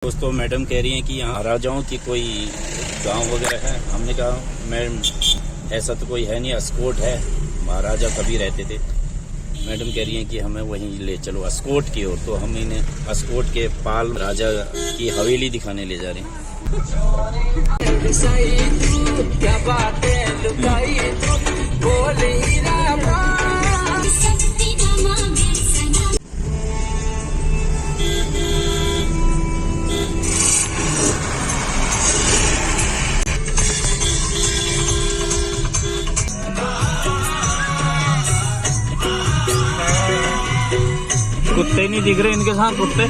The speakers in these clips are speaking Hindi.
दोस्तों मैडम कह रही हैं कि यहाँ राजाओं की कोई गांव वगैरह है। हमने कहा मैडम ऐसा तो कोई है नहीं, अस्कोट है, महाराजा कभी रहते थे। मैडम कह रही हैं कि हमें वहीं ले चलो अस्कोट की ओर। तो हम इन्हें अस्कोट के पाल राजा की हवेली दिखाने ले जा रहे हैं। कुत्ते नहीं दिख रहे इनके साथ, कुत्ते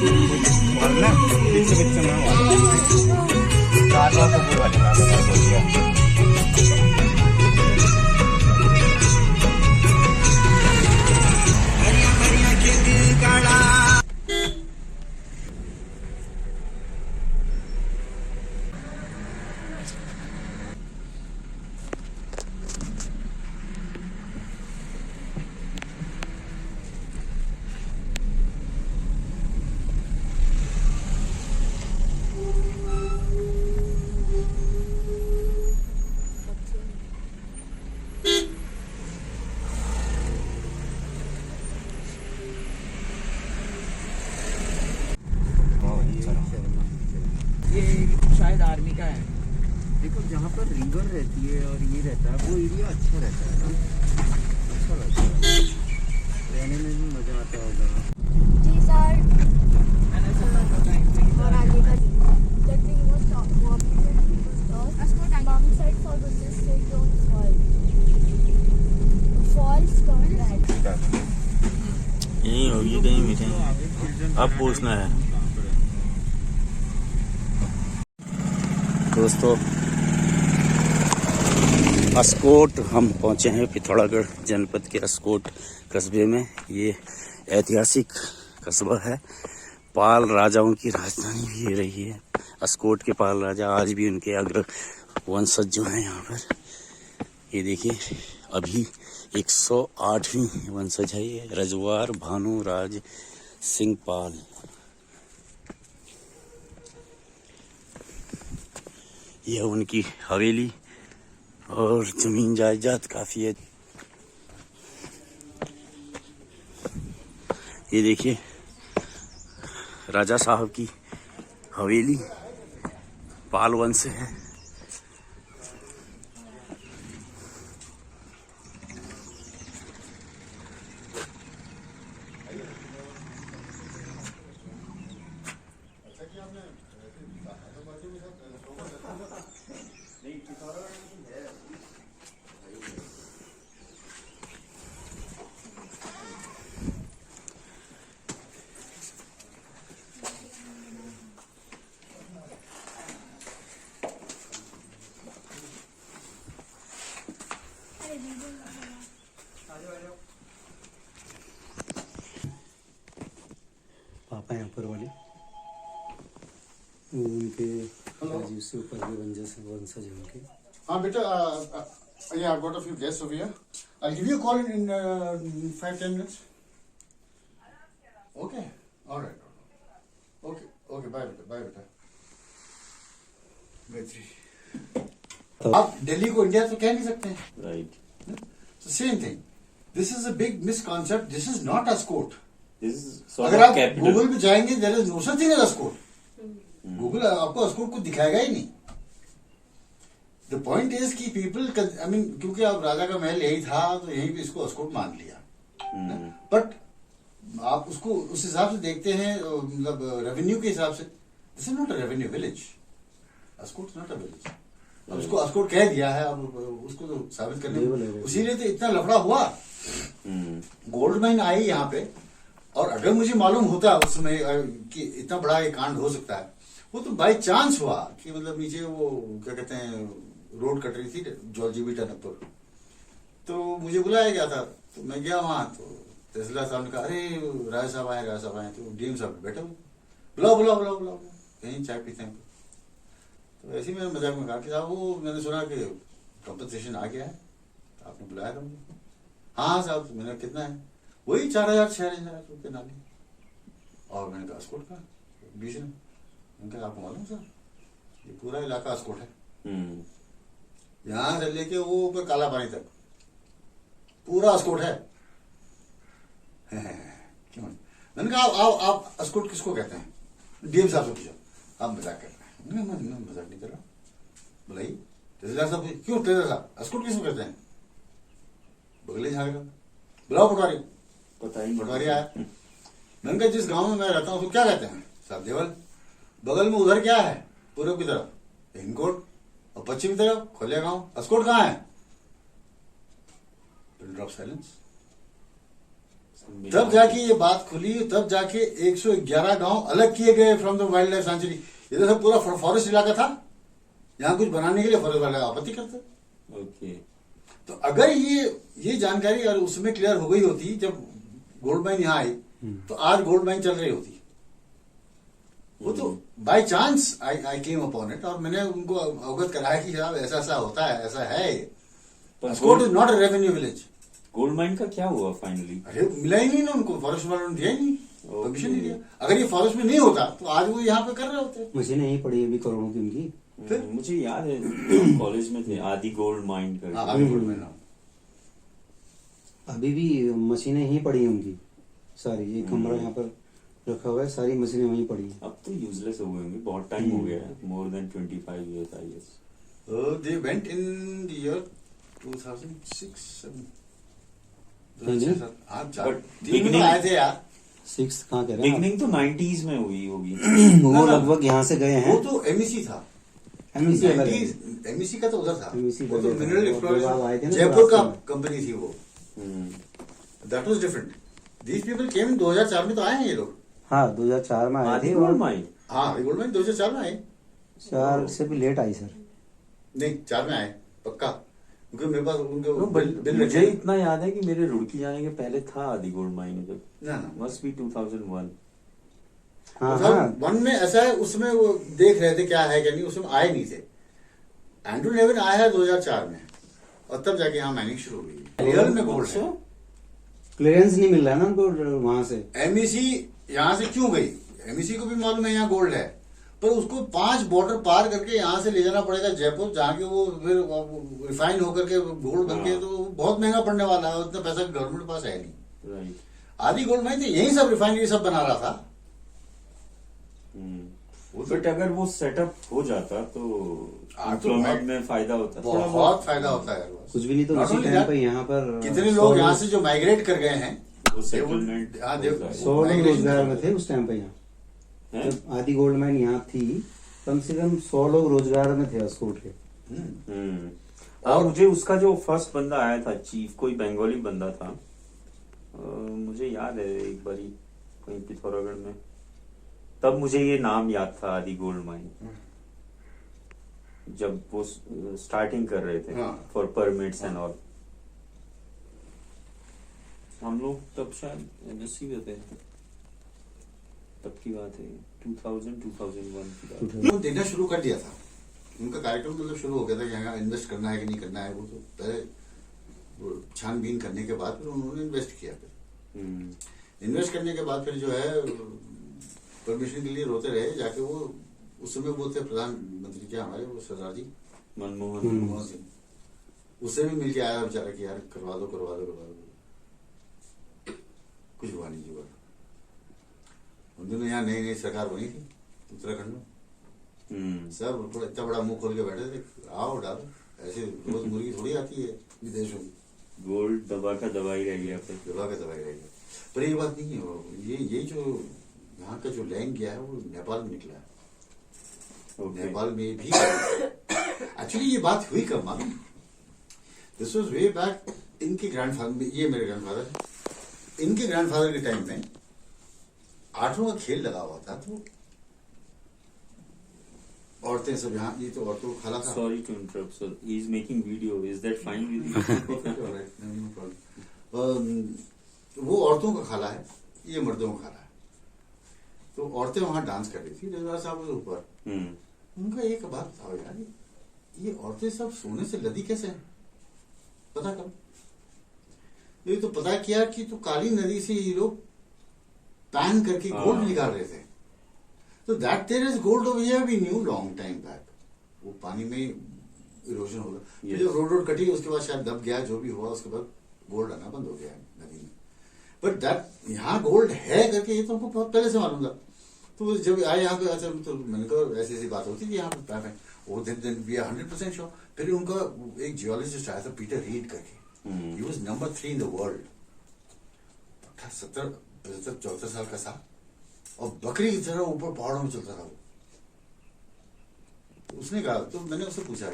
ये शायद आर्मी का है। देखो जहाँ पर रिवर रहती है और ये रहता है वो एरिया अच्छा रहता है ना, अच्छा लगता है, रहने में भी मजा आता होगा। These are और आगे का that we was walking with people's dogs. Mom said for goodness sake don't fall. Falls come back. यही होगी कहीं मीटिंग, अब पूछना है। दोस्तों अस्कोट हम पहुंचे हैं, पिथौरागढ़ जनपद के अस्कोट कस्बे में। ये ऐतिहासिक कस्बा है, पाल राजाओं की राजधानी भी ये रही है। अस्कोट के पाल राजा आज भी उनके अग्र वंशज जो हैं यहाँ पर, ये देखिए अभी 108वीं वंशज है ये, रजवार भानु राज सिंह पाल। यह उनकी हवेली और जमीन जायदाद काफी है। ये देखिए राजा साहब की हवेली, पाल वंश है। पापा यहाँ पर वाले उनके राजीव से ऊपर के वंशज हैं उनके। हाँ बेटा, yeah, I've got a few guests over here. I'll give you a call in 5-10 minutes. Okay, all right. Okay, okay, bye बेटा. Gayatri. आप दिल्ली को इंडिया तो कह नहीं सकते हैं. Right, So same thing. This is a big misconcept. This is not Ascot. This अगर आप गूगल पे जाएंगे, there is no such thing as Ascot. Google आपको अस्कोट को दिखाएगा ही नहीं। द पॉइंट इज कि पीपल, आई मीन, क्योंकि अब राजा का महल यही था तो यहीं पे इसको अस्कोट मान लिया। बट आप उसको उस हिसाब से देखते हैं, मतलब रेवेन्यू के हिसाब से, this is not a revenue village. Askot not a village. अब उसको अस्कोट कह दिया है, अब उसको तो साबित करने, इसीलिए तो इतना लफड़ा हुआ। गोल्ड माइन आई यहाँ पे, और अगर मुझे मालूम होता उस समय कि इतना बड़ा ये कांड हो सकता है, वो तो बाय चांस हुआ कि मतलब नीचे वो क्या कहते हैं रोड कट रही थी जॉर्जी बीटा पर, तो मुझे बुलाया गया था, तो मैं गया वहां, तो तहसीलदार साहब ने कहा अरे राय साहब आए, तो डीएम साहब बैठे हुए, बुलाओ कहीं चाय पीते हैं। तो ऐसे ही मैंने मजाक में कहा कि साहब वो मैंने सुना कि कंपनसेशन आ गया है, तो आपने बुलाया था मुझे। हाँ साहब, तो मैंने कितना है, वही 4,000 6,000 रुपये नाली। और मैंने कहा अस्कोट का 20 ने, उनका आपको मालूम सर, ये पूरा इलाका अस्कोट है, हम्म, यहाँ से लेके वो ऊपर काला पानी तक पूरा अस्कोट है। क्यों? मैंने कहा आप अस्कोट किसको कहते हैं? डीएम साहब से पूछो, आप मजाक कर रहे हैं। मैं मजाक नहीं कर रहा। बोला तहसीलदार साहब, क्यों तहसीलदार साहब अस्कोट किसको कहते हैं? बगले झाड़ का बुलाओ पटवारी। पता ही पटवारी आया। मैंने कहा जिस गांव में मैं रहता हूँ उसको क्या कहते हैं? साहब देवल। बगल में उधर क्या है? पूर्व की तरफ हिंगकोट, और पश्चिम की तरफ खोलिया गांव। अस्कोट कहाँ है? Drop silence. तब जाके ये बात खुली, तब जाके 111 गांव अलग किए गए from the wild life sanctuary. ये तो सब पूरा फॉरेस्ट इलाका था, यहाँ कुछ बनाने के लिए फॉरेस्ट वाले आपत्ति करते। ओके, तो अगर ये जानकारी अगर उसमें क्लियर हो गई होती जब गोल्ड माइन यहाँ आई, तो आज गोल्ड माइन चल रही होती। वो तो by chance I came upon it, और मैंने उनको अवगत कराया कि साहब ऐसा ऐसा होता है, ऐसा है। Askot is not a revenue village. Gold mine का क्या हुआ फाइनली? अरे मिला ही नहीं ना उनको, फॉरेस्ट वालों ने दिया ही नहीं, Okay. परमिशन नहीं दिया। अगर ये फॉरेस्ट में नहीं होता तो आज वो यहाँ पे कर रहे होते। मशीनें यही पड़ी अभी करोड़ों की उनकी। फिर? मुझे याद है कॉलेज में थे आदि गोल्ड माइन हाँ, कर। आगे गोल्ड माइन। अभी भी मशीनें यहीं पड़ी हैं उनकी सारी। ये कमरा यहाँ पर रखा हुआ है, सारी मशीनें वहीं पड़ी हैं। अब तो यूजलेस हो गए होंगे, बहुत टाइम हो गया है, more than 25 years I guess. They went in the year 2006-7। But beginning आए थे यार। 6 कहाँ कह रहे हैं बिगनिंग तो 90s में हुई होगी। आप? वो लगभग यहाँ से गए हैं। वो तो एमईसी था। एमईसी अलग है। एमईसी का तो उधर था। MEC वो तो बगैर था। मिनरल वो जब आप आए थे एक्सप्लोरेशन ना जयपुर का रास्ते में। कंपनी थी वो। Hmm, that was different. These people came 2004 में तो आए हैं ये लोग। हाँ 2004 में आए आदि थे। गोल्ड और माइन। हाँ गोल्ड माइन 2004 में आए। 4 से भी लेट आई सर। नहीं 4 में आए पक्का, क्योंकि मेरे पास उनके No, but बिल मुझे रखे। इतना याद है कि मेरे रुड़की जाने के पहले था आदि गोल्ड माइन इधर। ना ना मस्ट बी 2001। हाँ हाँ 2001 में ऐसा है, उसमें वो देख रहे थे क्या है क्या नहीं, उसमें आए नहीं थे। एंड्रू नेविन आया है 2004 में, और तब जाके यहाँ माइनिंग शुरू हुई। रियल में गोल्ड है। क्लियरेंस नहीं मिल रहा है ना उनको वहां से। एमईसी यहाँ से क्यों गई? एमईसी को भी मालूम है यहाँ गोल्ड है, पर उसको 5 बॉर्डर पार करके यहाँ से ले जाना पड़ेगा जयपुर, जहाँ के वो फिर रिफाइन होकर के गोल्ड बन के, तो बहुत महंगा पड़ने वाला है। उतना पैसा गवर्नमेंट के पास है नहीं। राइट। आदि गोल्ड माइन तो यही सब रिफाइनरी सब बना रहा था। बट अगर वो सेटअप हो जाता तो एम्प्लॉयमेंट में फायदा होता। बहुत फायदा होता है। कुछ भी नहीं तो Not उसी only टाइम that, पे यहाँ पर कितने लोग यहाँ से जो माइग्रेट कर गए हैं, वो सेटलमेंट 100 लोग रोजगार में थे उस टाइम पे। यहाँ है। जब आदि गोल्ड माइन यहाँ थी, कम से कम 100 लोग रोजगार में थे अस्कोट के। और मुझे उसका जो फर्स्ट बंदा आया था चीफ, कोई बंगाली बंदा था, मुझे याद है एक बारी कहीं पिथौरागढ़ में, तब मुझे ये नाम याद था आदि गोल्ड माइन, जब वो स्टार्टिंग कर रहे थे हाँ। For permits and all. हम लोग तब शायद एमएससी में थे, तब की बात है, 2000-2001 की बात। उन्होंने देना शुरू कर दिया था। उनका कार्यक्रम मतलब शुरू हो गया था कि यहाँ इन्वेस्ट करना है कि नहीं करना है। वो तो पहले वो छानबीन करने के बाद फिर उन्होंने इन्वेस्ट किया। फिर इन्वेस्ट करने के बाद फिर जो है परमिशन के लिए रोते रहे जाके। वो उस समय वो थे प्रधानमंत्री क्या हमारे, वो सरदार जी मनमोहन सिंह। उससे भी मिलके आया बेचारा कि यार करवा दो करवा दो करवा दो, कुछ हुआ नहीं हुआ। उन दिनों यहाँ नई नई सरकार बनी थी उत्तराखंड में, सब बड़ा इतना बड़ा मुंह खोल के बैठे थे, आओ डालो, ऐसे रोज मुर्गी थोड़ी आती है विदेशों में। गोल्ड दबा का दवाई रह गया फिर। दबा के दवाई रहेगा। पर ये बात नहीं है, ये जो यहाँ का जो लैंड गया है वो नेपाल में निकला है। नेपाल में भी एक्चुअली ये बात हुई कब मालूम? दिस वाज वे बैक इनके ग्रैंडफादर, ये मेरे ग्रैंडफादर है, इनके ग्रैंडफादर के टाइम में 8वां का खेल लगा हुआ था। तो औरतें सब यहाँ, ये तो औरतों को खाला था। Sorry to interrupt, sir. He is making video. Is that fine with you? वो औरतों का खाला है, ये मर्दों का खाला है। तो औरतें वहां डांस कर रही थी रजवाड़ा साहब के ऊपर। उनका एक बात बताओ यार, ये औरतें सब सोने से लदी कैसे हैं? पता करो। ये तो पता किया कि तो काली नदी से ये लोग पैन करके गोल्ड निकाल रहे थे। So that there is gold over here, we knew long time back. वो पानी में इरोजन होगा। Yes. जब रोड कटी उसके बाद शायद दब गया, जो भी हुआ उसके बाद गोल्ड आना बंद हो गया नदी में। बट दैट यहाँ गोल्ड है करके ये तो हमको बहुत पहले से मालूम था। तो जब आए यहाँ पे, अच्छा तो मैंने कहा ऐसी ऐसी बात होती थी यहाँ पे पैप है, वो दिन वी आर 100% श्योर। फिर उनका एक जियोलॉजिस्ट आया था पीटर रीड करके, he was number 3 in the world, 74 साल का था और बकरी की तरह ऊपर पहाड़ों में चलता था वो। उसने कहा, तो मैंने उससे पूछा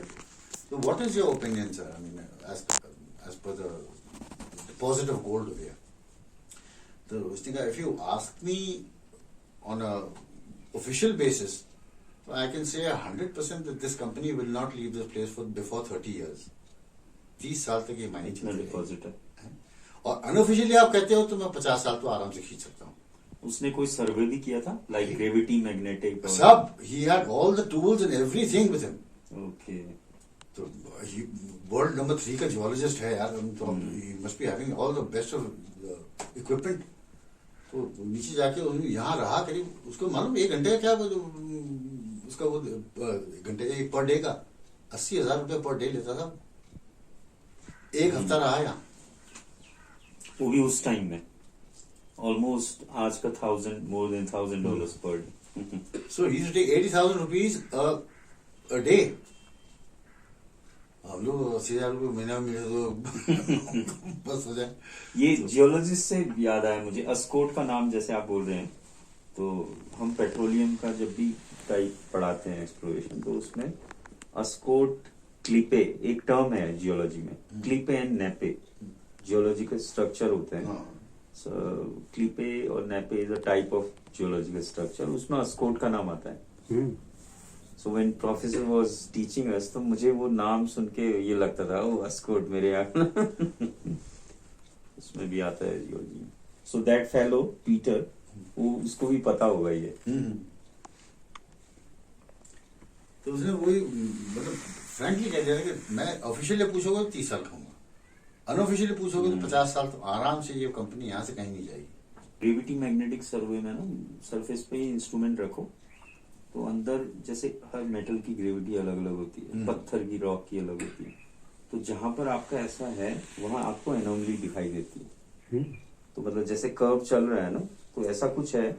तो what is your opinion sir, I mean as per the deposit of gold there. तो उसने कहा, if you ask me on a official basis, I can say 100% that this company will not leave this place for before 30 years. 30 साल तक ये मायने चलती डिपॉजिट है। और अनऑफिशियली आप कहते हो तो मैं 50 साल तो आराम से खींच सकता हूँ। उसने कोई सर्वे भी किया था, लाइक ग्रेविटी, मैग्नेटिक सब, he had all the tools and everything with him. Okay. तो वर्ल्ड नंबर 3 का जियोलॉजिस्ट है यार, तो he must be having all the best of equipment. तो नीचे जाके यहाँ रहा करीब, उसको मालूम 1 घंटे का क्या उसका वो घंटे एक पर डे का 80,000 रुपये पर डे लेता था। 1 हफ्ता रहा यहाँ, वो भी उस टाइम में ऑलमोस्ट आज का more than $1,000 per day. so he used to take 80,000 rupees a day. हम लोग 80,000 रुपये महीना मिले तो बस हो जाए। ये जियोलॉजिस्ट से याद आया मुझे, अस्कोट का नाम जैसे आप बोल रहे हैं, तो हम पेट्रोलियम का जब भी टाइप पढ़ाते हैं एक्सप्लोरेशन, तो उसमें अस्कोट क्लिपे एक टर्म है जियोलॉजी में, klippe and nappe geological structure होते हैं। क्लिपे और nappe is a type of geological structure, उसमें अस्कोट का नाम आता है। So when professor was teaching us, तो मुझे वो नाम सुन के ये लगता था, ओ अस्कोट मेरे यहाँ उसमें भी आता है जियोलॉजी में। सो दैट फेलो पीटर, वो उसको भी पता होगा ये। तो उसने वही मतलब फ्रैंकली कह दिया कि मैं ऑफिशियली पूछोगे तो 30 साल खाऊंगा, अनऑफिशियली पूछोगे तो 50 साल, तो आराम से ये कंपनी यहाँ से कहीं नहीं जाएगी। ग्रेविटी मैग्नेटिक सर्वे में ना सरफेस पे ही इंस्ट्रूमेंट रखो, तो अंदर जैसे हर मेटल की ग्रेविटी अलग अलग होती है, पत्थर की, रॉक की अलग होती है, तो जहां पर आपका ऐसा है वहां आपको एनोमली दिखाई देती है। तो मतलब जैसे कर्व चल रहा है ना, तो ऐसा कुछ है,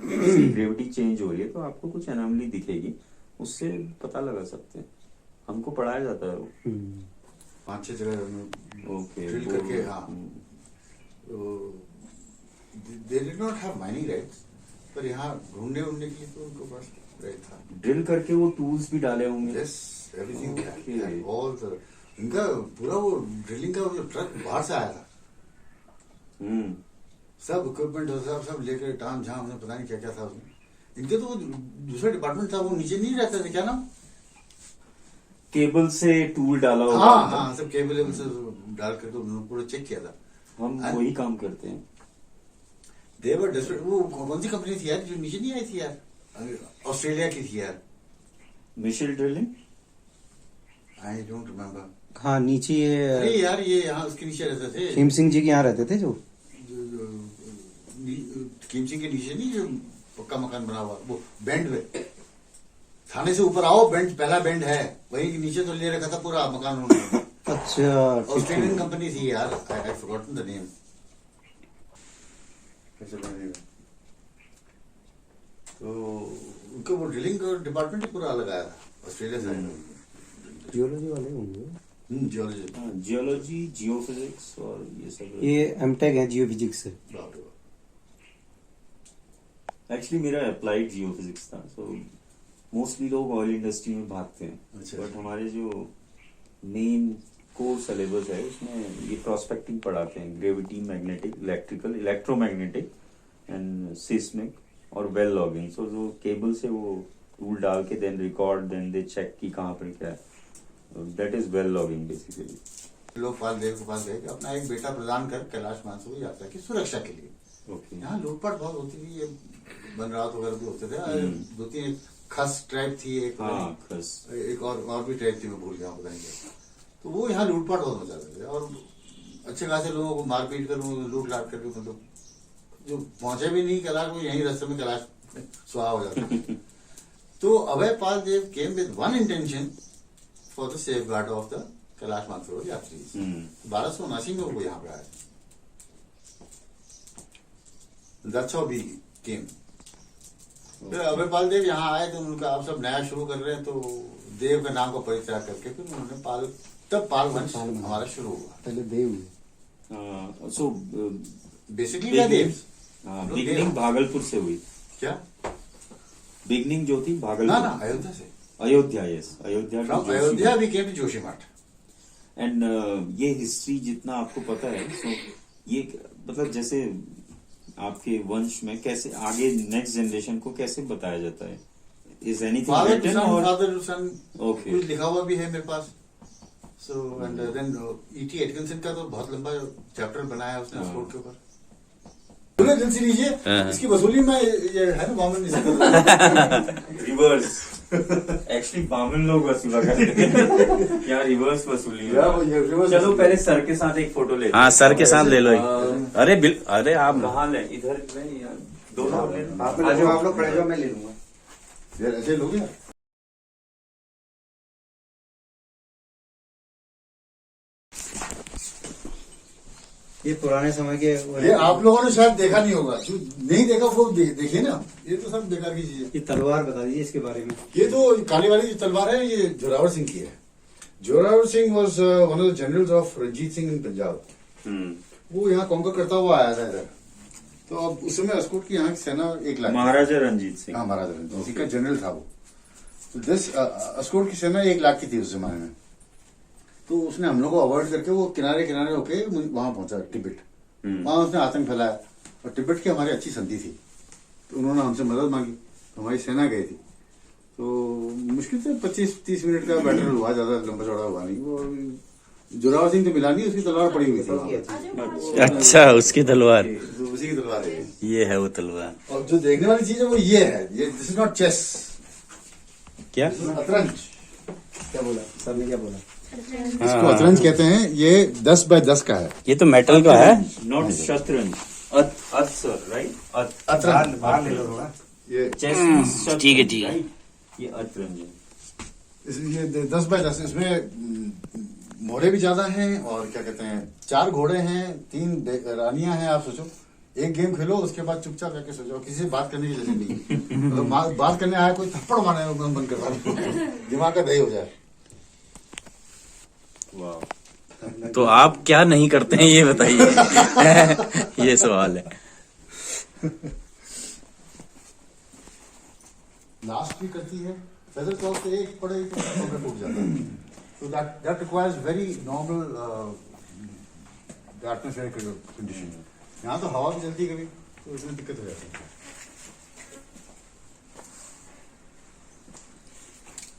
ग्रेविटी चेंज हो रही है तो आपको कुछ एनोमली दिखेगी, उससे पता लगा सकते हैं। हमको पढ़ाया जाता है वो 5-6 जगह ओके ड्रिल करके। हाँ, they did not have mining rights, पर यहाँ ढूंढने के लिए तो उनको पास राइट था। ड्रिल करके वो टूल्स भी डाले होंगे। Yes, everything Okay. All the, इनका पूरा वो ड्रिलिंग का जो ट्रक बाहर से आया था, सब इक्विपमेंट सब लेकर टाम झाम, उसमें पता नहीं क्या क्या था उसमें। इनके तो दूसरा डिपार्टमेंट था, वो नीचे नहीं रहते थे, क्या नाम, केबल से टूल डाला होगा। हाँ हाँ, सब केबल से डाल करके उन्होंने पूरा चेक किया था। हम वही काम करते हैं। देवर डेस्परेट। वो कौन सी कंपनी थी यार जो नीचे नहीं आई थी यार, ऑस्ट्रेलिया की थी यार, Mitchell drilling, I don't remember. हाँ नीचे अरे ये यार ये यहाँ उसके नीचे रहते थे, खीम सिंह जी के यहाँ रहते थे, जो कीम सिंह के नीचे नहीं, जो पक्का मकान बना हुआ, वो बेंड में, थाने से ऊपर आओ, बेंड पहला बेंड है, वही के नीचे तो ले रखा था पूरा मकान उन्होंने। अच्छा, ऑस्ट्रेलियन कंपनी थी यार, आई फॉरगॉटन द नेम। तो उनका वो ड्रिलिंग डिपार्टमेंट ही पूरा अलग आया था ऑस्ट्रेलिया से। जियोलॉजी वाले होंगे जियोलॉजी, जियोलॉजी, जियोफिजिक्स और ये सब। ये एमटेक है जियो फिजिक्स से। एक्चुअली मेरा अप्लाइड जियोफिजिक्स था, सो मोस्टली लोग ऑयल इंडस्ट्री में भागते हैं, अच्छा। बट हमारे जो मेन कोर सिलेबस है उसमें ये प्रोस्पेक्टिंग पढ़ाते हैं, gravity, magnetic, electrical, electromagnetic and seismic और वेल लॉगिंग। सो जो केबल से वो टूल डाल के then record, then they check की कहाँ पर क्या है, that is well logging basically. Lokpal Dev के पास गए कि अपना एक बेटा प्रदान कर कैलाश मानसरोवर यात्रा की सुरक्षा के लिए। ओके। यहाँ लूटपाट बहुत होती थी, ये बनरात वगैरह भी होते थे, 2-3 खस ट्राइब थी, एक हाँ, खस। एक और भी ट्राइब थी, मैं भूल गया पता नहीं क्या। तो वो यहाँ लूटपाट बहुत मचाते थे और अच्छे खासे लोगों को मारपीट कर, लूट लाट करके, मतलब जो पहुंचे भी नहीं कैलाश, वो यहीं रास्ते में कैलाश स्वाहा हो जाता। तो Abhay Pal Dev came with one intention for the safeguard of the Kailash Mansarovar यात्री। 1279 में वो यहाँ पे आए। That's how we came. फिर अभय पाल देव यहाँ आए तो उनका आप सब नया शुरू कर रहे हैं, तो देव का नाम का परिचय करके फिर उन्होंने पाल वंश हमारा शुरू हुआ। पहले देव हुए। सो बेसिकली देव बिगनिंग भागलपुर से हुई क्या? बिगनिंग जो थी ना भागलपुर, अयोध्या से। Ayodhya, yes, Ayodhya to From Ayodhya Joshimath. we came to Joshimath. And ये हिस्ट्री जितना आपको पता है, सो ये मतलब जैसे आपके वंश में कैसे आगे नेक्स्ट जनरेशन को कैसे बताया जाता है? Is anything father to written son, और फादर टू सन, Okay. कुछ लिखा हुआ भी है मेरे पास। So and then E.T. Atkinson का तो बहुत लंबा चैप्टर बनाया है उसने स्पोर्ट के ऊपर। बोले दिल से लीजिए, इसकी वसूली में ये है ना बामन नहीं सकता। रिवर्स एक्चुअली बामन लोग वसूला करते हैं क्या रिवर्स वसूली है? चलो पहले सर के साथ एक फोटो ले। हाँ, सर के साथ ले लो एक। अरे आप कहाँ ले? इधर नहीं यार, दोनों ले। आप लोग खड़े हो, मैं ले लूंगा। यार ऐसे लोग हैं। ये पुराने समय के ये आप लोगों ने शायद देखा नहीं होगा, जो नहीं देखा वो देखिए ना, ये तो सब बेकार की चीज है। ये तलवार बता दीजिए इसके बारे में। ये तो काली वाली जो तलवार है ये जोरावर सिंह की है। Zorawar Singh was one of the generals of Ranjit Singh in Punjab. वो यहाँ कॉन्कर करता हुआ आया था इधर। तो अब उस समय अस्कोट की यहाँ की सेना 1 लाख। महाराजा रंजीत सिंह। हाँ, महाराजा रंजीत सिंह का जनरल था वो। तो दिस अस्कोट की सेना 1 लाख की थी उस जमाने में। तो उसने हम लोग को अवॉइड करके वो किनारे किनारे होके वहां पहुंचा तिब्बत। वहां उसने आतंक फैलाया और तिब्बत की हमारी अच्छी संधि थी, तो उन्होंने हमसे मदद मांगी, तो हमारी सेना गई थी। तो मुश्किल से 25-30 मिनट का बैटल हुआ, ज्यादा लंबा चौड़ा हुआ नहीं। वो जोरावर सिंह तो मिला नहीं, उसकी तलवार पड़ी हुई थी। अच्छा, उसकी तलवार, तो उसी की तलवार है ये है वो तलवार। और जो देखने वाली चीज है वो ये है, ये दिस इज नॉट चेस, क्या? अतरंज। क्या बोला सर ने, क्या बोला? इसको अतरंज कहते हैं। ये 10 बाय 10 का है। ये तो मेटल का है। नॉट शतरंज, सर राइट, अतरंज बाहर ले लो थोड़ा। ये चेस। ठीक है, ठीक है। ये अतरंज है। ये 10 बाय 10, इसमें मोड़े भी ज्यादा हैं और क्या कहते हैं 4 घोड़े हैं, 3 रानियां हैं। आप सोचो एक गेम खेलो, उसके बाद चुपचाप जाके सो जाओ, किसी से बात करने की जरूरत नहीं। मतलब बात करने आया कोई थप्पड़ मारने में बंद करवा दिमाग का दही हो जाए। वाह। तो आप क्या नहीं करते हैं ये बताइए। ये सवाल है। लास्ट भी करती है, फेदर टॉस से एक पड़े तो टूट जाता है। तो that requires very normal atmospheric condition. यहाँ तो हवा भी चलती है कभी, तो इसमें दिक्कत हो जाती है।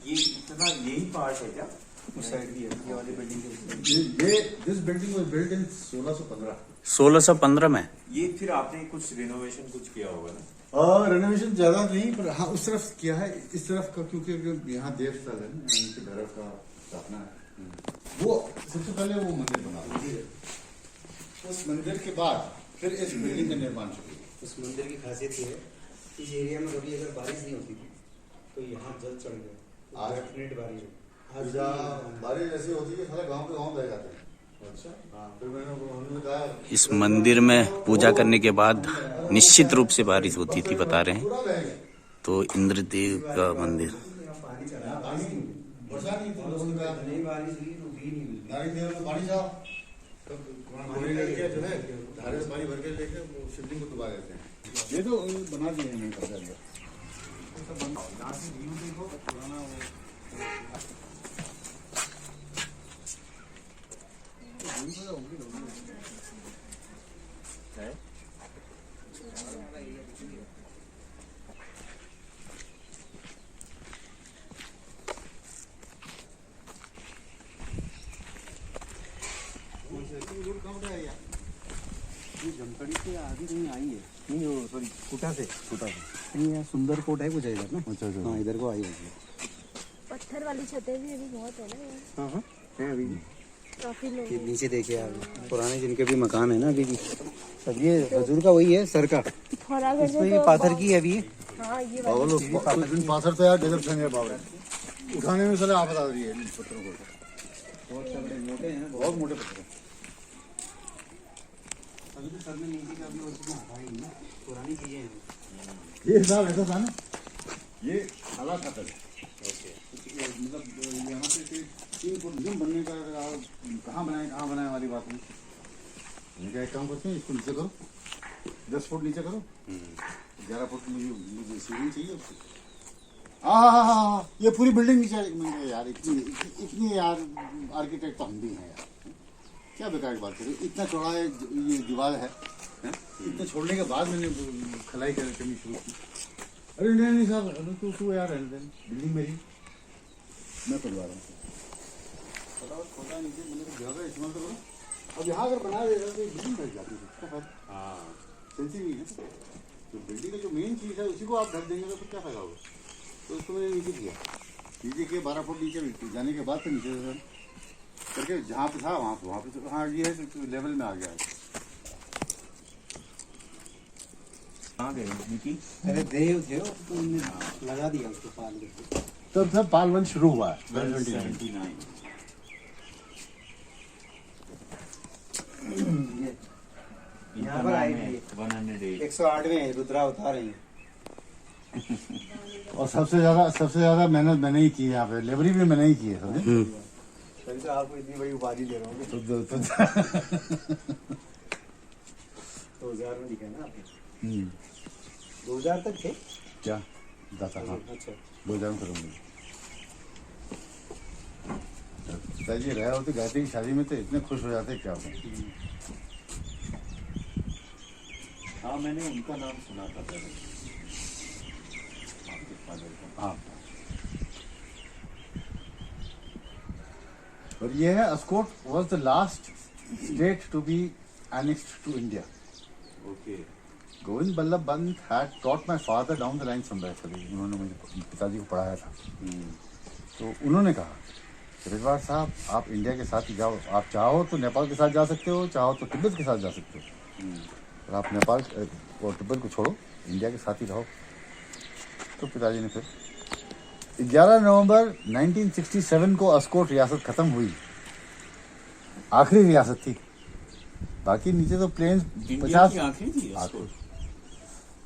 ये इतना यही पार्ट है क्या? उस साइड भी है, ये वाली बिल्डिंग के। ये this building was built in 1615। 1615 में। ये फिर आपने कुछ रिनोवेशन कुछ किया होगा ना? रेनोवेशन ज्यादा नहीं, पर हाँ उस तरफ किया है, इस तरफ का क्योंकि यहाँ देव स्थल है ना, इनके भैरव का स्थापना है। वो सबसे पहले वो मंदिर बना दिया, उस मंदिर के बाद फिर इस बिल्डिंग का निर्माण शुरू हुआ। उस मंदिर की खासियत ये है, इस एरिया में कभी अगर बारिश नहीं होती थी तो यहाँ जल चढ़ गए, आज डेफिनेट बारिश हो। आज बारिश ऐसी होती है सारे गांव के गांव बह जाते हैं। अच्छा, हाँ, फिर उन्होंने कहा इस मंदिर में पूजा करने के बाद निश्चित रूप से बारिश होती थी, बता रहे हैं। पूरा बह गया। तो इंद्रदेव का मंदिर। वर्षा नहीं थी, उन्होंने कहा नहीं बारिश हुई तो भी नहीं हुई। नारी देव में पानी जाओ, तब पानी लेके जो है धारे से पानी भर के लेके वो शिवलिंग को डुबा देते हैं। ये तो बना दिए हैं कब्जा लिया। यहाँ से व्यू देखो पुराना जमखड़ी से आगे कहीं आई है, नहीं वो सॉरी कुटा से नहीं, यार सुंदर कोट है कुछ है इधर ना। अच्छा हाँ इधर को आई है। पत्थर वाली छतें भी अभी बहुत है ना यार, हाँ हाँ है अभी भी। काफी लोग ये नीचे देखिए आप, पुराने जिनके भी मकान है ना अभी भी, सब ये हजूर का वही है सर का। थोड़ा घर इसमें से ये तो पाथर की है अभी ये। हाँ ये बाबा लोग 65 तो यार गजब संग है बाबा, उठाने में साले आफत आ रही है इन पत्थरों को, बहुत तगड़े मोटे हैं ना, बहुत मोटे पत्थर। अभी तो सर ने नीचे का भी उसमें हटाई नहीं ना, पुरानी चीजें हैं। ये हिसाब ऐसा था ना, ये हालात था पहले, मतलब यहाँ से 3 फुट जिम बनने का कहाँ बनाए वाली बात नहीं। मैंने कहा एक काम करते हैं, इसको नीचे करो, 10 फुट नीचे करो, 11 फुट मुझे सीढ़ी चाहिए उसकी। हाँ, ये पूरी बिल्डिंग नीचे। मैंने कहा यार इतनी यार आर्किटेक्ट तो हम भी हैं यार, क्या बेकार की बात करें, इतना चौड़ा है ये दीवार है, इतने छोड़ने के बाद मैंने खलाई करनी शुरू की। अरे नहीं साहब, तू यार बिल्डिंग मेरी, मैं करवा रहा हूँ, बताओ छोटा नीचे मैंने तो जगह इस्तेमाल तो करो। अब यहाँ अगर बना देगा तो बिल्डिंग ढक जाती है, हाँ सेंसी नहीं है, तो बिल्डिंग का जो मेन चीज़ है उसी को आप ढक देंगे तो फिर क्या फायदा होगा। तो उसको मैंने नीचे किया, नीचे के 12 फुट नीचे जाने के बाद तो नीचे करके जहाँ पे था वहाँ पे तो हाँ ये है लेवल में आ गया है। कहाँ गए निकी? अरे देव थे वो, तो उन्होंने लगा दिया उसको पाल करके। तब सब पाल वंश शुरू हुआ है 79। यहाँ पर आई थी 108। 108 में रुद्रा उतार रही है। और सबसे ज्यादा मेहनत मैंने ही की है यहाँ पे, लेबरी भी मैंने ही की है समझे। तभी तो आपको इतनी बड़ी उपाधि दे रहा हूँ। 2000 में दिखा ना आपने, 2000 तक थे क्या दाता, हाँ अच्छा 2000 में करूँगी। पिताजी रहे होते गायत्री की शादी में तो इतने खुश हो जाते क्या हो। हाँ मैंने उनका नाम सुना था पहले। हाँ और ये है Askot was the last state to be annexed to India. Okay. Govind Ballabh Pant had taught my father down the line somewhere. उन्होंने मुझे पिताजी को पढ़ाया था। तो उन्होंने कहा रिजवार साहब आप इंडिया के साथ ही जाओ, आप चाहो तो नेपाल के साथ जा सकते हो, चाहो तो तिब्बत के साथ जा सकते हो, और आप नेपाल और तिब्बत को छोड़ो, इंडिया के साथ ही रहो। तो पिताजी ने फिर 11 नवंबर 1967 को अस्कोट रियासत खत्म हुई, आखिरी रियासत थी, बाकी नीचे तो प्लेन्स 50 आखिरी थी आखिरी।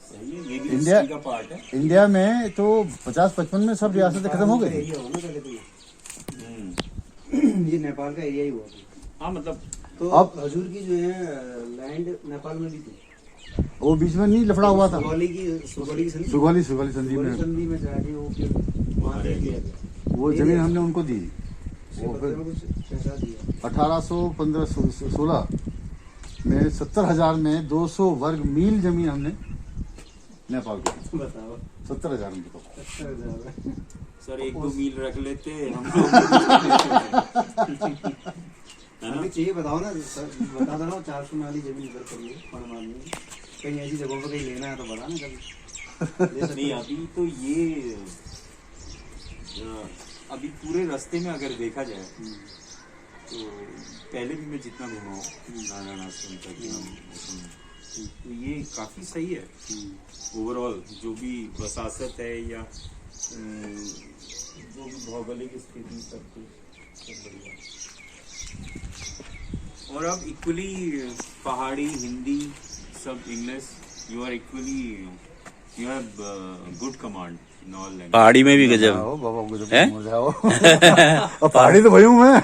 सही है, ये भी इंडिया हिस्ट्री का पार्ट है। इंडिया में तो 50-55 में सब रियासतें खत्म हो गई। एरिया हो ना पहले तो ये नेपाल का एरिया ही हुआ। हाँ मतलब तो अब- हजूर की जो है लैंड नेपाल में भी थी, वो बीच में नहीं लफड़ा हुआ था, सुगौली की संधि, सुगौली संधि सुगौली में संधि में जाके वो फिर वहाँ दे दिया गया। वो जमीन हमने उनको दी। वो फिर कुछ पैसा दिया। 1816 में 70,000 में 200 वर्ग मील जमीन हमने नेपाल को दी। बताओ 70,000 में तो 70,000 सर 1-2 मील रख लेते हम हमें चाहिए, बताओ ना सर, बता दो ना 400 वाली जमीन इधर पड़ी है पड़मान में, कहीं ऐसी जगहों पर कहीं लेना है तो बता ना कभी। नहीं अभी तो ये अभी पूरे रास्ते में अगर देखा जाए तो पहले भी मैं जितना घुमा हूँ नारायण आश्रम तक तो ये काफी सही है ओवरऑल, जो भी वसासत है या जो भी भौगोलिक स्थिति सब कुछ सब बढ़िया। और अब इक्वली पहाड़ी, हिंदी, सब English, you are equally you have good command in all language. Pahari में भी गजब जाओ बाबा गजब हैं? मर जाओ। और पहाड़ी तो भाई हूँ मैं,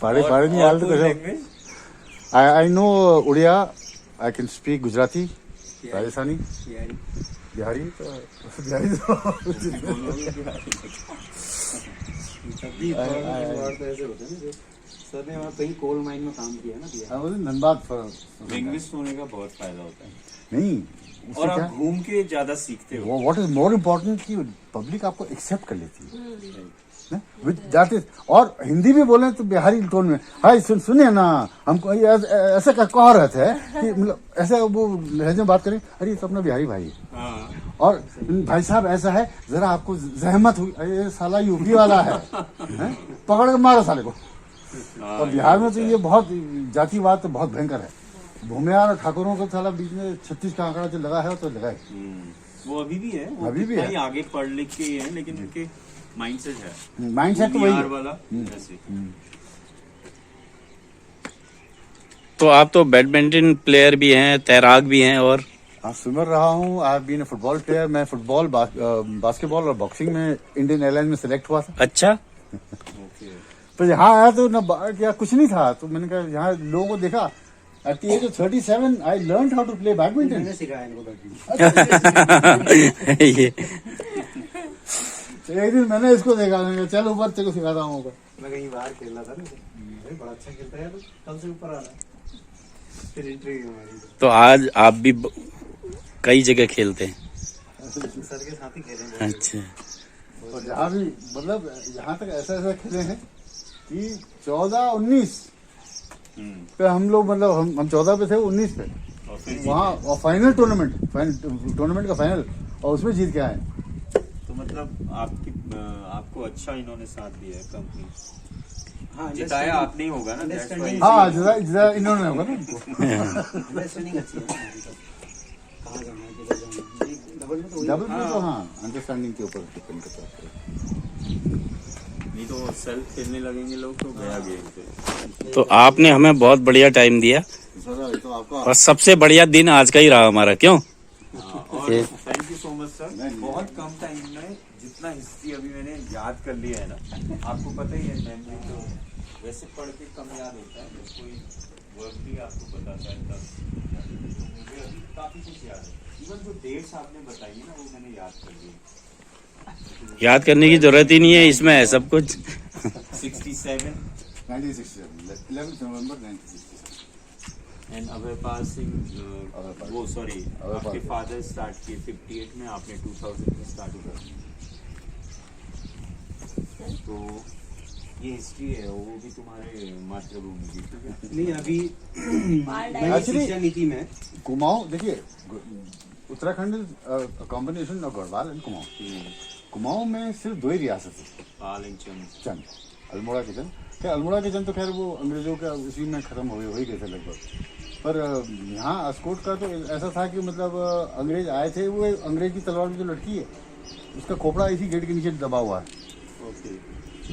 पहाड़ी नहीं हाल तो गजब। Language I know Oriya, I can speak Gujarati, Rajasthani, यारी बिहारी तो तब भी वर्ड तो ऐसे होते हैं ना, जो सर ने वहाँ कहीं कोल माइन में काम किया ना बिहार। धनबाद लैंग्वेज होने का बहुत फायदा होता है नहीं और आप घूम के ज्यादा सीखते हो। व्हाट इज मोर इम्पोर्टेंट कि पब्लिक आपको एक्सेप्ट कर लेती है विद दैट इज। और हिंदी भी बोले तो बिहारी टोन में, हाय सुनिए ना हमको ये ऐसे का कह रहे थे कि मतलब ऐसे वो लहजे में बात करें, अरे ये तो अपना बिहारी भाई है। हाँ और भाई साहब ऐसा है जरा आपको जहमत हुई, अरे साला यूपी वाला है, हैं? पकड़ के मारो साले को। और बिहार में तो ये बहुत जातिवाद तो बहुत भयंकर है, भूमियार और ठाकुरों को साला बीच में 36 का आंकड़ा जो लगा है तो लगा है। वो अभी भी है, वो अभी भी कितना है। ही आगे पढ़ लिख के ही है, लेकिन उनके माइंडसेट है माइंडसेट तो वही VR है। वाला ऐसे। तो आप तो बैडमिंटन प्लेयर भी हैं, तैराक भी हैं, और हाँ, स्विमर रहा हूँ। I have been a football player. मैं फुटबॉल, बास्केटबॉल और बॉक्सिंग में इंडियन एयरलाइन में सिलेक्ट हुआ था। अच्छा। तो यहाँ आया तो क्या कुछ नहीं था, तो मैंने कहा यहाँ लोगों को देखा। At the age of 37 I learn how to play badminton. मैंने सिखाया इनको बैठने। ये तो एक दिन मैंने इसको देखा, मैंने कहा चल ऊपर तेरे को सिखाता हूँ ऊपर। मैं कहीं बाहर खेल रहा था ना, अरे बड़ा अच्छा खेलता है, तो कल से ऊपर आ रहा है। फिर इंटरव्यू हमारी तो आज आप भी कई जगह खेलते हैं। सर के साथ ही खेले हैं। अच्छा। और जहाँ भी मतलब यहाँ तक ऐसा ऐसा खेले हैं कि 14-19 पे हम लोग, मतलब हम 14 पे थे, 19 पे और फिर वहाँ, और फाइनल टूर्नामेंट का फाइनल, और उसमें जीत के आए। तो मतलब आपको अच्छा इन्होंने साथ दिया है कंपनी। हाँ, जिताया आपने ही होगा ना, that's why। हाँ, जितना इन्होंने होगा ना उनको। अंडरस्टैंडिंग अच्छी है कहाँ जाना है, किधर जाना है। डबल में तो वही डबल में तो हाँ, अंडरस्टैंडिंग के ऊपर डिपेंड करता है। नहीं तो सेल्फ खेलने लगेंगे लोग तो गया गेम पे। तो आपने हमें बहुत बढ़िया टाइम दिया, सर ये तो आपका और सबसे बढ़िया दिन आज का ही रहा हमारा, क्यों? और thank you so much sir. बहुत कम टाइम में जितना हिस्ट्री अभी मैंने याद कर लिया है ना, आपको पता ही है मेमोरी तो वैसे पढ़ के कम याद होता है, जब कोई वर्क भी आपको बताता है तब। तो मुझे अभी काफी कुछ याद है, इवन जो डेट्स आपने बताई है ना वो मैंने याद कर ली। याद करने की जरूरत ही नहीं है, इसमें है सब कुछ। 67 11 नवंबर 1967। एंड अभयपाल सिंह अभयपाल। वो सॉरी अभयपाल। आपके फादर स्टार्ट किए 58 में, आपने 2000 में स्टार्ट किया। तो ये हिस्ट्री है, वो भी तुम्हारे मातृभूमि की, ठीक है? नहीं अभी मैं Actually- शिक्षा नीति में कुमाऊं, देखिए Uttarakhand combination of Garhwal and Kumaon. Kumaon में सिर्फ 2 ही रियासत है, पाल एंड चंद। चंद, अल्मोड़ा के चंद। खैर अल्मोड़ा के चंद तो खैर वो अंग्रेजों का उसी में खत्म हो ही गए थे लगभग। पर यहाँ अस्कोट का तो ऐसा था कि मतलब अंग्रेज आए थे, वो अंग्रेज की तलवार में जो लटकी है उसका खोपड़ा इसी गेट के नीचे दबा हुआ है। ओके।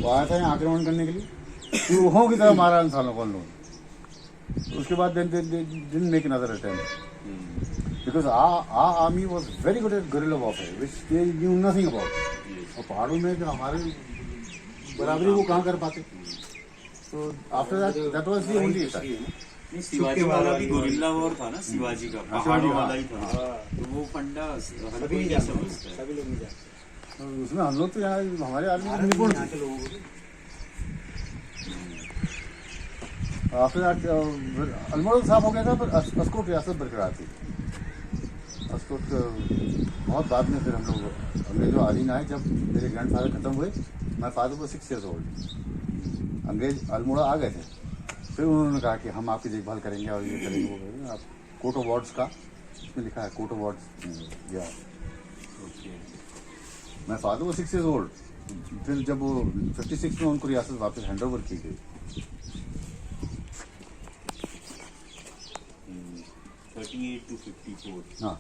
वो आया था यहाँ आक्रमण करने के लिए, चूहों की तरह मारा इंसानों को उन लोगों ने। उसके बाद didn't make another attempt because our army was very good at guerrilla warfare which they knew nothing about। और पहाड़ों में जो हमारे बराबरी वो कहाँ कर पाते। तो after that was the only attack. नहीं, शिवाजी वाला भी गुरिल्ला वॉर था ना, शिवाजी का पहाड़ों वाला ही था। तो वो फंडा हर सभी कोई नहीं नहीं जानते, समझता है। सभी लोग नहीं जानते। उसमें हम लोग तो यहाँ हमारे आदमी भारत निपुण यहाँ थे। के लोगों को भी आफ्टर दैट अल्मोड़ा साफ हो गया था, पर अस्कोट रियासत बरकरार थी। अस्कोट बहुत बाद में फिर हम लोग अंग्रेजों अधीन आए। जब मेरे ग्रैंडफादर खत्म हुए, my father was 6 years old, अंग्रेज अल्मोड़ा आ गए थे। फिर उन्होंने कहा कि हम आपकी देखभाल करेंगे और ये करेंगे वो करेंगे। आप कोर्ट ऑफ वार्ड्स का इसमें लिखा है, कोर्ट ऑफ वार्ड्स या my father was 6 years old। फिर जब वो 56 में उनको रियासत वापस हैंड ओवर की गई। 38 to 54। हाँ,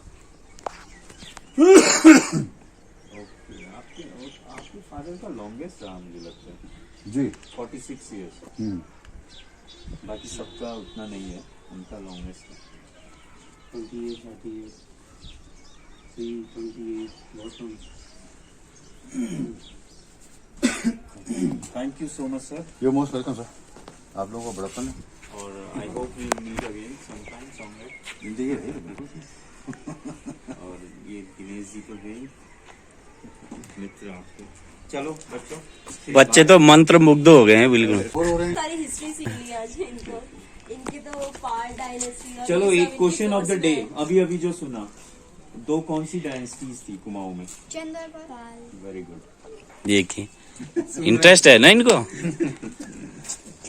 ओके। आपके फादर का लॉन्गेस्ट रहा मुझे लगता है, जी। 46 इयर्स। बाकी सबका उतना नहीं है, उनका लॉन्गेस्ट है। 28, 38, 28 बहुत कम। Thank you so much sir, you most welcome sir. आप लोगों को बड़प्पन है। और I hope we meet again sometime somewhere. जिंदगी रही है बिल्कुल। और ये दिनेश जी तो है ही मित्र आपके। चलो बच्चों, बच्चे तो मंत्र मुग्ध हो गए हैं बिल्कुल। और हो रहे हैं। सारी हिस्ट्री सीख ली आज इनको, इनके तो पाल डायनेस्टी। चलो एक क्वेश्चन ऑफ द डे, अभी अभी जो सुना, 2 कौन सी डायनेस्टीज थी कुमाऊं में? चंद्रपाल। Very good. देखिए, इंटरेस्ट है ना इनको।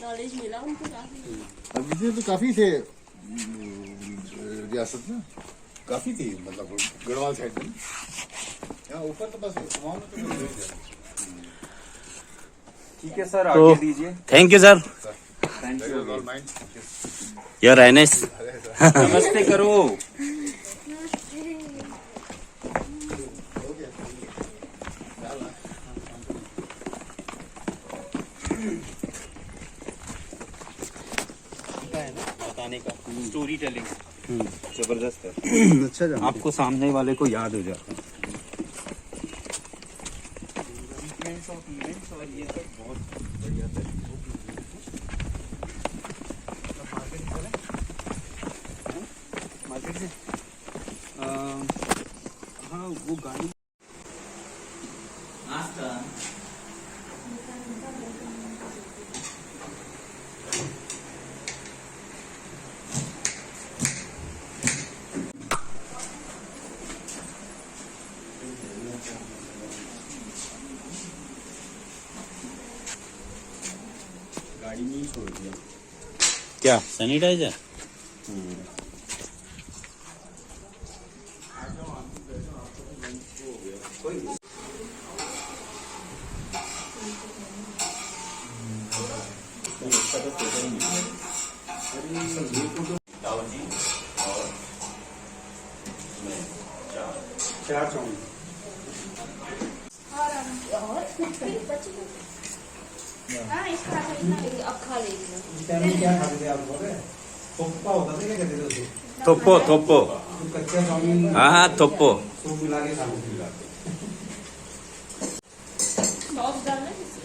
नॉलेज मिला उनको काफी। अब इसमें तो काफी थे रियासत में, काफी थी मतलब गढ़वाल साइड में। यहाँ ऊपर तो बस कुमाऊं में तो नहीं है। ठीक है सर, तो आगे दीजिए। Thank you sir, thank you. All mind. Your highness. नमस्ते करो। बताने का स्टोरी टेलिंग जबरदस्त है। अच्छा जाना आपको सामने वाले को याद हो जाता है। और ये सब बहुत बढ़िया मार्केट से हाँ वो गाड़ी गाड़ी में ही छोड़ दिया। क्या सैनिटाइजर? चार चाउमीन हाँ इसका अब खा लेगी। उस टाइम में क्या खाते थे आप बोले थोप्पा होता था क्या कहते थे उसे थोप्पो थोप्पो। तो कच्चा चाउमीन हाँ थोप्पो। सूप मिला के खाते थे सॉस डालना है किसी?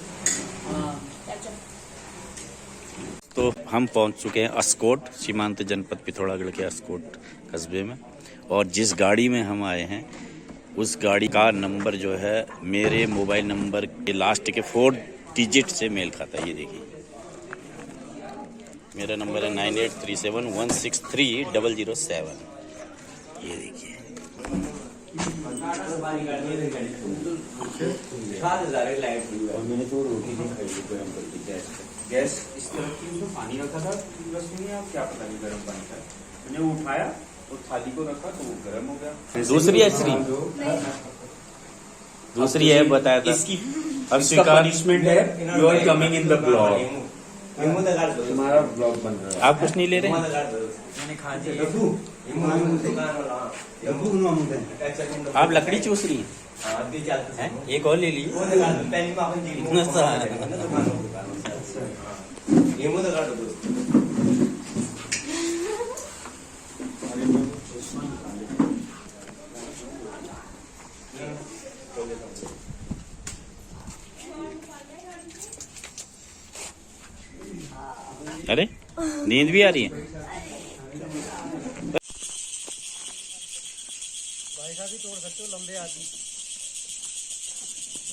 हाँ अच्छा। तो हम पहुंच चुके हैं अस्कोट, सीमांत जनपद पिथौरागढ़ के अस्कोट कस्बे में। और जिस गाड़ी में हम आए हैं उस गाड़ी का नंबर जो है मेरे मोबाइल नंबर के लास्ट के 4 डिजिट से मेल खाता है। ये देखिए मेरा नंबर है 9837163007। ये देखिए और मैंने तो रोटी नहीं खाई थी गर्म करके गैस इस तरह की उसमें पानी रखा था बस नहीं आप क्या पता नहीं गर्म पानी था। मैंने वो उठाया और थाली को रखा तो वो गर्म हो गया। दूसरी है श्री, दूसरी है बताया था। इसकी अब इसका पनिशमेंट है you are coming in the blog. तुम्हारा ब्लॉग बन रहा है आप कुछ नहीं ले रहे हैं? मैंने खा दिया। आप लकड़ी चूस रही हैं? हैं? एक और ले लीजिए। इतना सा अरे नींद भी आ रही है।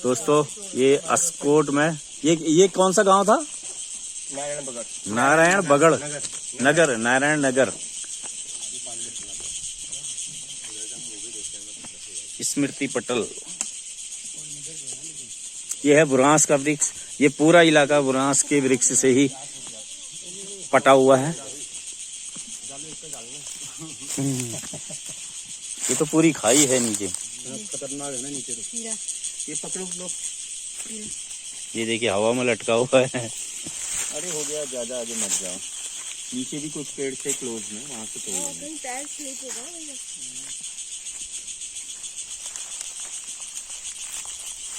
दोस्तों ये अस्कोट में ये कौन सा गांव था? नारायण बगड़ नगर, नारायण नगर। स्मृति पटल। ये है बुरांस का वृक्ष। ये पूरा इलाका बुरांस के वृक्ष से ही पटा हुआ है। ये तो पूरी खाई है नीचे। खतरनाक है ना नीचे तो ये पकड़ो लोग। ये देखिए हवा में लटका हुआ है। अरे हो गया ज्यादा आगे मत जाओ। नीचे भी कुछ पेड़ थे क्लोज में वहां से तोड़ लेंगे।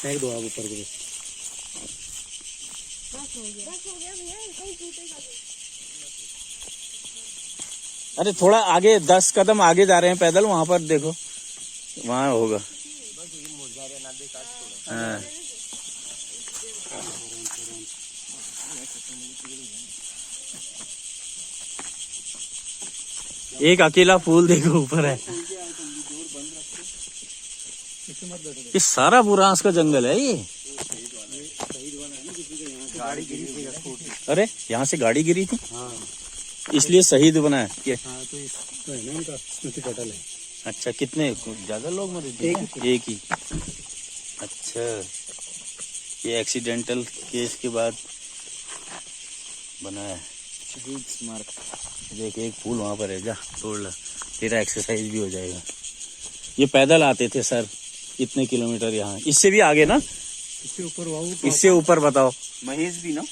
फेंक दो आप ऊपर को बस हो गया भैया कहीं जूते का। अरे थोड़ा आगे 10 कदम आगे जा रहे हैं पैदल, वहां पर देखो वहां होगा। हाँ। एक अकेला फूल देखो ऊपर है। ये सारा बुरांस का जंगल है ये। गाड़ी गिरी थी अरे यहाँ से गाड़ी गिरी थी हाँ इसलिए शहीद बना है ये। हाँ तो इसका है ना इनका स्मृति पटल है। अच्छा कितने ज्यादा लोग मरे थे? एक ही। अच्छा ये एक्सीडेंटल केस के बाद बना है। शहीद स्मारक। देख एक फूल वहां पर है, जा तोड़ ला, तेरा एक्सरसाइज भी हो जाएगा। ये पैदल आते थे सर इतने किलोमीटर यहाँ, इससे भी आगे ना, इससे ऊपर वाहू इससे ऊपर बताओ। महेश भी ना,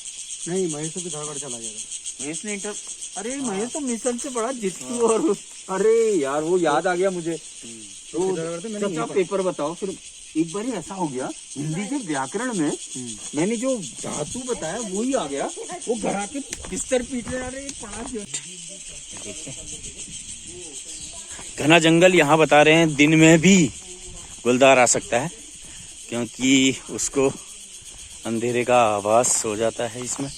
नहीं महेश तो धारगढ़ चला जाएगा। महेश ने इंटर, अरे महेश तो मिशन से बड़ा जितू और अरे यार वो याद आ गया मुझे। तो चचा पेपर बताओ फिर एक बार ऐसा हो गया हिंदी के व्याकरण में मैंने जो धातु बताया वही आ गया, वो घर आके बिस्तर पीटने आ रहे पढ़ा दिया। घना जंगल यहाँ बता रहे हैं दिन में भी गुलदार आ सकता है, क्योंकि उसको अंधेरे का आभास हो जाता है इसमें।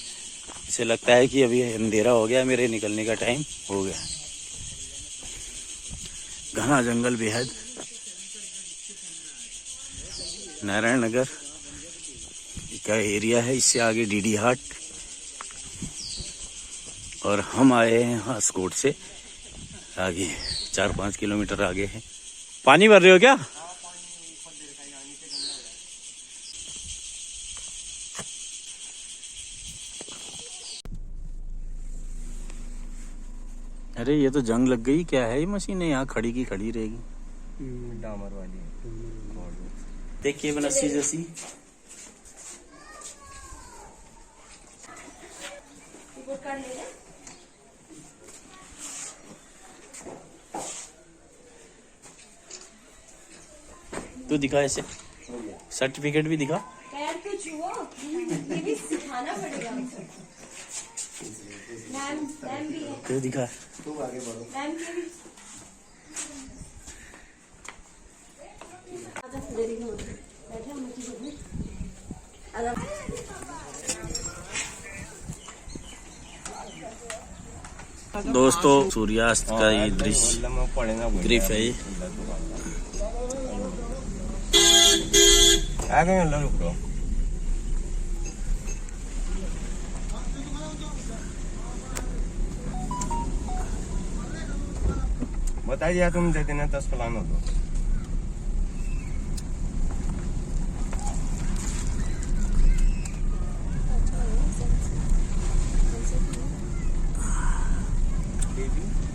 इसे लगता है कि अभी अंधेरा हो गया, मेरे निकलने का टाइम हो गया। घना जंगल बेहद नारायण नगर का एरिया है, इससे आगे डीडी हाट, और हम आए हैं यहाँ स्कोट से आगे 4-5 किलोमीटर आगे है। पानी भर रहे हो क्या? अरे ये तो जंग लग गई, क्या है ये मशीन है यहाँ खड़ी की खड़ी रहेगी। डामर वाली देखिए बनस्सी जैसी। तू दिखा ऐसे, सर्टिफिकेट भी दिखा। पैर तो छुओ, ये भी सिखाना पड़ेगा हमको। मैम भी है। तू दिखा। तू आगे बढ़ो। मैम के भी। बैठे हम दोस्तों सूर्यास्त का ये दृश्य दृश्य है ये। बता दिया तुम दे देना 10 प्लान हो तो।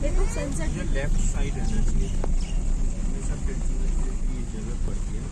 देखो सनसेट ये लेफ्ट साइड है ना, ये हमेशा जगह पड़ती है।